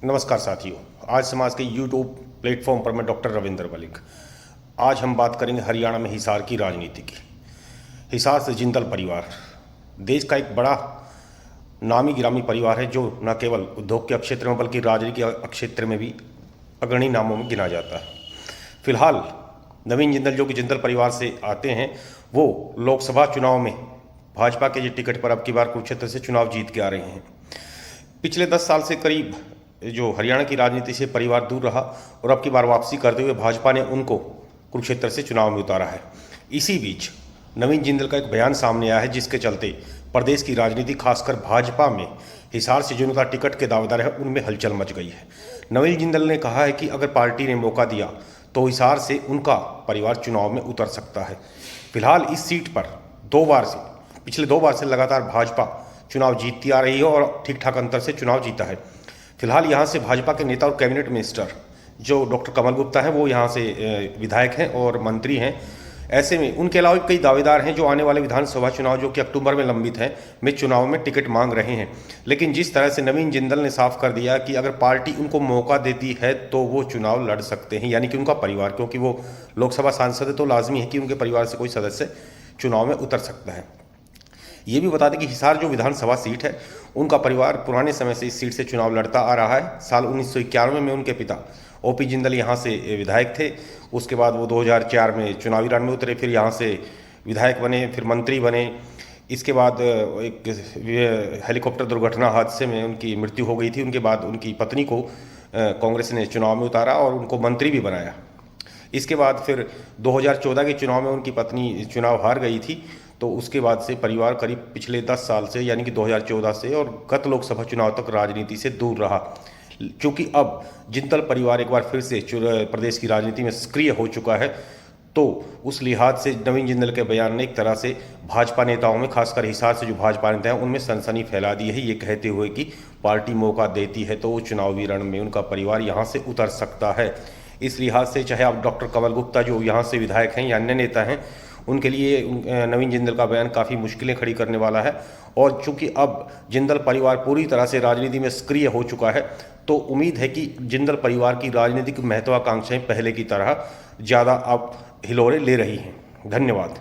नमस्कार साथियों, आज समाज के यूट्यूब प्लेटफॉर्म पर मैं डॉक्टर रविंद्र मलिक। आज हम बात करेंगे हरियाणा में हिसार की राजनीति की। हिसार से जिंदल परिवार देश का एक बड़ा नामी गिरामी परिवार है, जो न केवल उद्योग के क्षेत्र में बल्कि राजनीति के क्षेत्र में भी अग्रणी नामों में गिना जाता है। फिलहाल नवीन जिंदल, जो कि जिंदल परिवार से आते हैं, वो लोकसभा चुनाव में भाजपा के टिकट पर अब की बार कुरुक्षेत्र से चुनाव जीत के आ रहे हैं। पिछले 10 साल से करीब जो हरियाणा की राजनीति से परिवार दूर रहा और अब की बार वापसी करते हुए भाजपा ने उनको कुरुक्षेत्र से चुनाव में उतारा है। इसी बीच नवीन जिंदल का एक बयान सामने आया है, जिसके चलते प्रदेश की राजनीति, खासकर भाजपा में हिसार से जिनका टिकट के दावेदार है, उनमें हलचल मच गई है। नवीन जिंदल ने कहा है कि अगर पार्टी ने मौका दिया तो हिसार से उनका परिवार चुनाव में उतर सकता है। फिलहाल इस सीट पर पिछले 2 बार से लगातार भाजपा चुनाव जीतती आ रही है और ठीक ठाक अंतर से चुनाव जीता है। फिलहाल यहाँ से भाजपा के नेता और कैबिनेट मिनिस्टर जो डॉक्टर कमल गुप्ता हैं, वो यहाँ से विधायक हैं और मंत्री हैं। ऐसे में उनके अलावा कई दावेदार हैं जो आने वाले विधानसभा चुनाव, जो कि अक्टूबर में लंबित हैं, में चुनाव में टिकट मांग रहे हैं। लेकिन जिस तरह से नवीन जिंदल ने साफ कर दिया कि अगर पार्टी उनको मौका देती है तो वो चुनाव लड़ सकते हैं, यानी कि उनका परिवार, क्योंकि वो लोकसभा सांसद है तो लाजमी है कि उनके परिवार से कोई सदस्य चुनाव में उतर सकता है। ये भी बता दें कि हिसार जो विधानसभा सीट है, उनका परिवार पुराने समय से इस सीट से चुनाव लड़ता आ रहा है। साल 1991 में उनके पिता ओपी जिंदल यहाँ से विधायक थे। उसके बाद वो 2004 में चुनावी रण में उतरे, फिर यहाँ से विधायक बने, फिर मंत्री बने। इसके बाद एक हेलीकॉप्टर दुर्घटना हादसे में उनकी मृत्यु हो गई थी। उनके बाद उनकी पत्नी को कांग्रेस ने चुनाव में उतारा और उनको मंत्री भी बनाया। इसके बाद फिर 2014 के चुनाव में उनकी पत्नी चुनाव हार गई थी, तो उसके बाद से परिवार करीब पिछले 10 साल से, यानी कि 2014 से और गत लोकसभा चुनाव तक राजनीति से दूर रहा। क्योंकि अब जिंदल परिवार एक बार फिर से प्रदेश की राजनीति में सक्रिय हो चुका है, तो उस लिहाज से नवीन जिंदल के बयान ने एक तरह से भाजपा नेताओं में, खासकर हिसार से जो भाजपा नेता हैं, उनमें सनसनी फैला दी है, ये कहते हुए कि पार्टी मौका देती है तो वो चुनावी रण में उनका परिवार यहाँ से उतर सकता है। इस लिहाज से चाहे आप डॉक्टर कमल गुप्ता जो यहाँ से विधायक हैं या अन्य नेता हैं, उनके लिए नवीन जिंदल का बयान काफ़ी मुश्किलें खड़ी करने वाला है। और चूंकि अब जिंदल परिवार पूरी तरह से राजनीति में सक्रिय हो चुका है, तो उम्मीद है कि जिंदल परिवार की राजनीतिक महत्वाकांक्षाएं पहले की तरह ज़्यादा अब हिलोरे ले रही हैं। धन्यवाद।